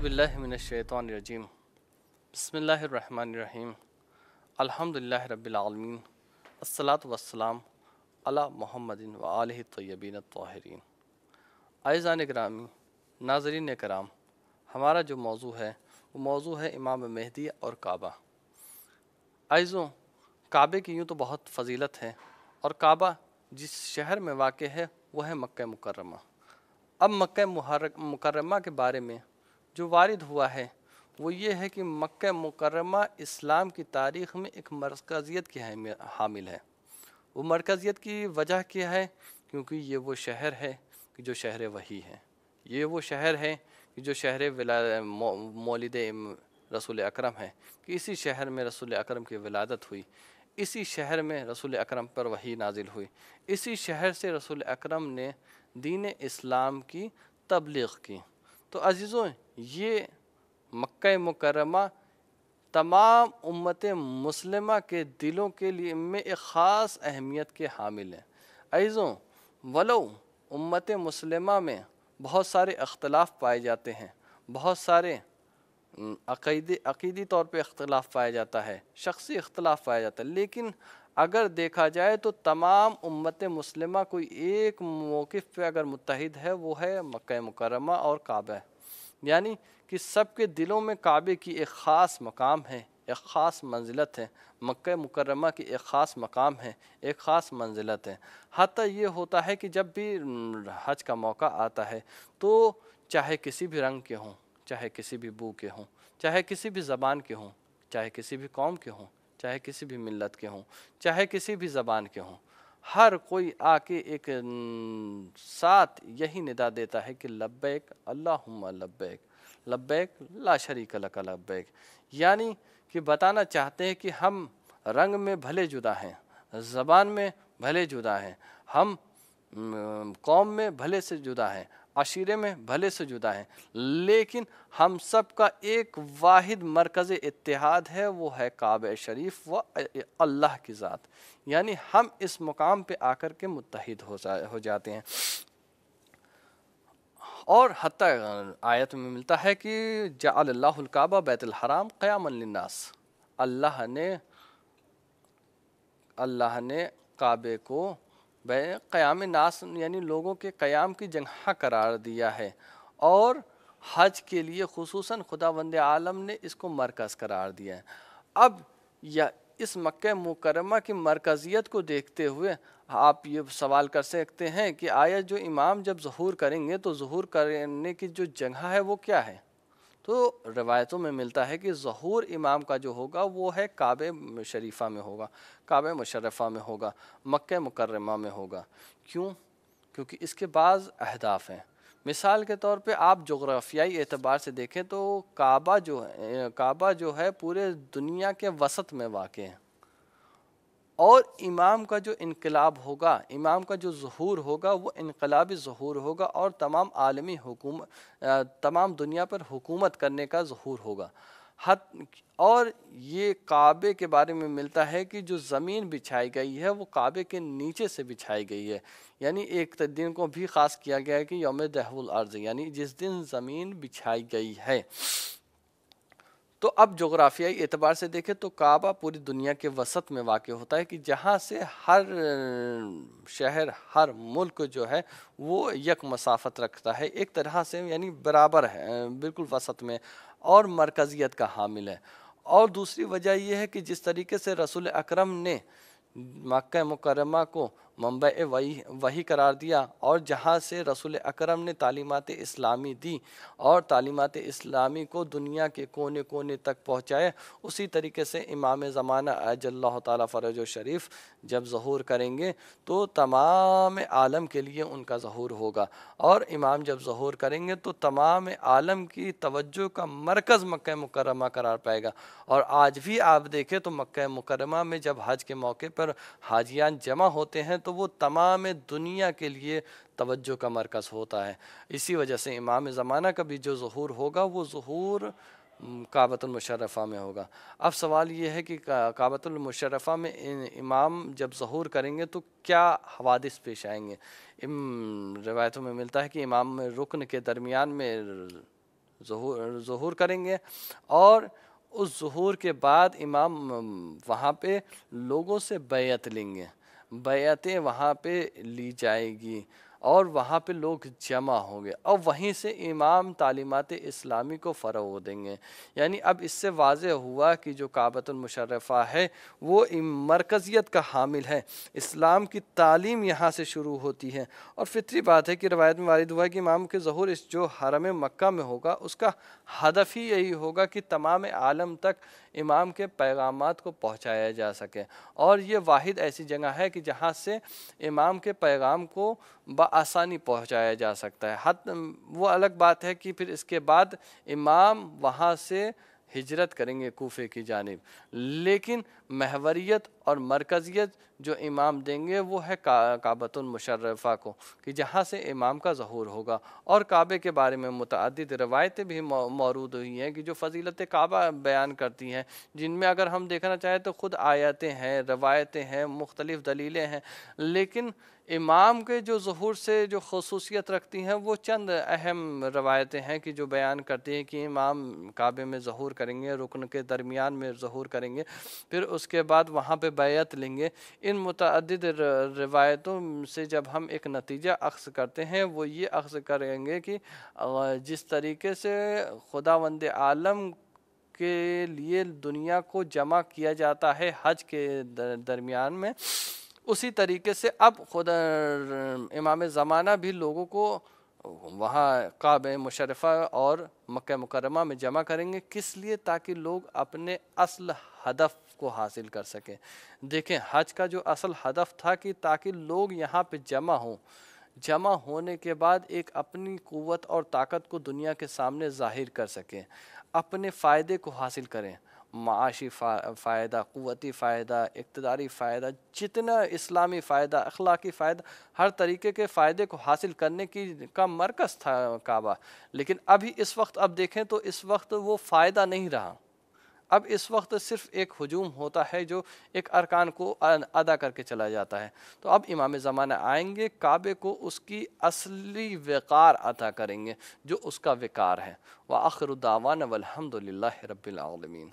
باللہ من الشیطان الرجیم بسم اللہ الرحمن الرحیم الحمدللہ رب العالمین الصلاۃ والسلام علی محمد و آلہ الطیبین الطاہرین۔ عزیزان گرامی، ناظرین کرام، ہمارا جو موضوع ہے وہ موضوع ہے امام مہدی اور کعبہ۔ عزیزوں، کعبے کی یوں تو بہت فضیلت ہے، اور کعبہ جس شہر میں واقع ہے وہ ہے مکہ مکرمہ۔ اب مکہ مکرمہ کے بارے میں جو وارد ہوا ہے وہ یہ ہے کہ مکہ مکرمہ اسلام کی تاریخ میں ایک مرکزیت کی حامل ہے۔ وہ مرکزیت کی وجہ کیا ہے؟ کیونکہ یہ وہ شہر ہے کہ جو شہر وحی ہے، یہ وہ شہر ہے کہ جو شہر مولد رسول اکرم ہے، کہ اسی شہر میں رسول اکرم کی ولادت ہوئی، اسی شہر میں رسول اکرم پر وحی نازل ہوئی، اسی شہر سے رسول اکرم نے دین اسلام کی تبلیغ کی۔ تو عزیزوں، یہ مکہ مکرمہ تمام امت مسلمہ کے دلوں کے لیے میں ایک خاص اہمیت کے حامل ہے۔ عزیزوں، ولو امت مسلمہ میں بہت سارے اختلاف پائے جاتے ہیں، بہت سارے عقیدی طور پہ اختلاف پایا جاتا ہے، شخصی اختلاف پایا جاتا ہے، لیکن اگر دیکھا جائے تو تمام امت مسلمہ کوئی ایک موقف پہ اگر متحد ہے وہ ہے مکہ مکرمہ اور کعبہ۔ یعنی کہ سب کے دلوں میں کعبے کی ایک خاص مقام ہے، ایک خاص منزلت ہے، مکہ مکرمہ کی ایک خاص مقام ہے، ایک خاص منزلت ہے۔ حتیٰ یہ ہوتا ہے کہ جب بھی حج کا موقع آتا ہے تو چاہے کسی بھی رنگ کے ہوں، چاہے کسی بھی بو کے ہوں، چاہے کسی بھی زبان کے ہوں، چاہے کسی بھی قوم کے ہوں، چاہے کسی بھی ملت کے ہوں، چاہے کسی بھی زبان کے ہوں، ہر کوئی آ کے ایک ساتھ یہی ندا دیتا ہے کہ لبیک اللہم لبیک، لبیک لا شریک لک لبیک۔ یعنی کہ بتانا چاہتے ہیں کہ ہم رنگ میں بھلے جدا ہیں، زبان میں بھلے جدا ہیں، ہم قوم میں بھلے سے جدا ہیں، عشیرے میں بھلے سے جدا ہیں، لیکن ہم سب کا ایک واحد مرکز اتحاد ہے، وہ ہے کعبہ شریف و اللہ کی ذات۔ یعنی ہم اس مقام پہ آ کر کے متحد ہو جاتے ہیں۔ اور حتیٰ آیت میں ملتا ہے کہ جعل اللہ الکعبہ بیت الحرام قیاما للناس، اللہ نے کعبے کو قیام ناس یعنی لوگوں کے قیام کی جگہ قرار دیا ہے، اور حج کے لیے خصوصاً خداوند عالم نے اس کو مرکز قرار دیا ہے۔ اب اس مکہ مکرمہ کی مرکزیت کو دیکھتے ہوئے آپ یہ سوال کر سکتے ہیں کہ آیا جو امام جب ظہور کریں گے تو ظہور کرنے کی جو جگہ ہے وہ کیا ہے؟ تو روایتوں میں ملتا ہے کہ ظہور امام کا جو ہوگا وہ ہے کعبہ شریفہ میں ہوگا، کعبہ مشرفہ میں ہوگا، مکہ مکرمہ میں ہوگا۔ کیوں؟ کیونکہ اس کے بعض اہداف ہیں۔ مثال کے طور پہ آپ جغرافیائی اعتبار سے دیکھیں تو کعبہ جو ہے پورے دنیا کے وسط میں واقع ہے، اور امام کا جو انقلاب ہوگا، امام کا جو ظہور ہوگا وہ انقلابی ظہور ہوگا، اور تمام دنیا پر حکومت کرنے کا ظہور ہوگا۔ اور یہ کعبے کے بارے میں ملتا ہے کہ جو زمین بچھائی گئی ہے وہ کعبے کے نیچے سے بچھائی گئی ہے۔ یعنی ایک دن کو بھی خاص کیا گیا ہے کہ یوم دہو الارض، یعنی جس دن زمین بچھائی گئی ہے۔ تو اب جغرافیائی اعتبار سے دیکھیں تو کعبہ پوری دنیا کے وسط میں واقع ہوتا ہے، کہ جہاں سے ہر شہر، ہر ملک جو ہے وہ یک مسافت رکھتا ہے ایک طرح سے، یعنی برابر ہے، بالکل وسط میں، اور مرکزیت کا حامل ہے۔ اور دوسری وجہ یہ ہے کہ جس طریقے سے رسول اکرم نے مکہ مکرمہ کو منبع وحی قرار دیا، اور جہاں سے رسول اکرم نے تعلیمات اسلامی دی اور تعلیمات اسلامی کو دنیا کے کونے کونے تک پہنچائے، اسی طریقے سے امام زمانہ عجل اللہ تعالیٰ فرج و شریف جب ظہور کریں گے تو تمام عالم کے لیے ان کا ظہور ہوگا، اور امام جب ظہور کریں گے تو تمام عالم کی توجہ کا مرکز مکہ مکرمہ قرار پائے گا۔ اور آج بھی آپ دیکھیں تو مکہ مکرمہ میں جب حج کے موقع پر حاجیان جمع ہوتے ہیں تو وہ تمام دنیا کے لیے توجہ کا مرکز ہوتا ہے۔ اسی وجہ سے امام زمانہ کا بھی جو ظہور ہوگا وہ ظہور کعبۃ المشرفہ میں ہوگا۔ اب سوال یہ ہے کہ کعبۃ المشرفہ میں امام جب ظہور کریں گے تو کیا حوادث پیش آئیں گے؟ روایتوں میں ملتا ہے کہ امام رکن کے درمیان میں ظہور کریں گے، اور اس ظہور کے بعد امام وہاں پہ لوگوں سے بیعت لیں گے، بیعتیں وہاں پہ لی جائے گی اور وہاں پہ لوگ جمع ہوں گے، اور وہیں سے امام تعلیمات اسلامی کو فروغ دیں گے۔ یعنی اب اس سے واضح ہوا کہ جو کعبۃ المشرفہ ہے وہ مرکزیت کا حامل ہے، اسلام کی تعلیم یہاں سے شروع ہوتی ہے، اور فطری بات ہے کہ روایت میں وارد ہوا کہ امام کے ظہور اس جو حرم مکہ میں ہوگا اس کا ہدف ہی یہی ہوگا کہ تمام عالم تک امام کے پیغامات کو پہنچایا جا سکے، اور یہ واحد ایسی جگہ ہے کہ جہاں سے امام کے پیغام کو بآسانی پہنچایا جا سکتا ہے۔ وہ الگ بات ہے کہ پھر اس کے بعد امام وہاں سے ہجرت کریں گے کوفے کی جانب، لیکن محوریت اور مرکزیت جو امام دیں گے وہ ہے کعبۃ المشرفہ کو، کہ جہاں سے امام کا ظہور ہوگا۔ اور کعبے کے بارے میں متعدد روایتیں بھی موجود ہوئی ہیں کہ جو فضیلت کعبہ بیان کرتی ہیں، جن میں اگر ہم دیکھنا چاہیں تو خود آیتیں ہیں، روایتیں ہیں، مختلف دلیلیں ہیں، لیکن امام کے جو ظہور سے جو خصوصیت رکھتی ہیں وہ چند اہم روایتیں ہیں کہ جو بیان کرتی ہیں کہ امام کعبے میں ظہور کریں گے، رکن کے درمیان میں ظہور کریں گے، پھر اس کے بعد وہاں پہ بیعت لیں گے۔ ان متعدد روایتوں سے جب ہم ایک نتیجہ اخذ کرتے ہیں وہ یہ اخذ کریں گے کہ جس طریقے سے خداوند عالم کے لیے دنیا کو جمع کیا جاتا ہے حج کے درمیان میں، اسی طریقے سے اب خدا امام زمانہ بھی لوگوں کو وہاں کعبہ مشرفہ اور مکہ مکرمہ میں جمع کریں گے۔ کس لیے؟ تاکہ لوگ اپنے اصل ہدف کو حاصل کر سکیں۔ دیکھیں حج کا جو اصل ہدف تھا کہ تاکہ لوگ یہاں پہ جمع ہوں، جمع ہونے کے بعد ایک اپنی قوت اور طاقت کو دنیا کے سامنے ظاہر کر سکیں، اپنے فائدے کو حاصل کریں، معاشی فائدہ، قوتی فائدہ، اقتداری فائدہ، جتنا اسلامی فائدہ، اخلاقی فائدہ، ہر طریقے کے فائدے کو حاصل کرنے کا مرکز تھا کعبہ۔ لیکن ابھی اس وقت اب دیکھیں تو اس وقت وہ فائدہ نہیں رہا، اب اس وقت صرف ایک ہجوم ہوتا ہے جو ایک ارکان کو ادا کر کے چلا جاتا ہے۔ تو اب امام زمانہ آئیں گے، کعبے کو اس کی اصلی وقار عطا کریں گے جو اس کا وقار ہے۔ وآخر دعوانا والحمد للہ رب العالمین۔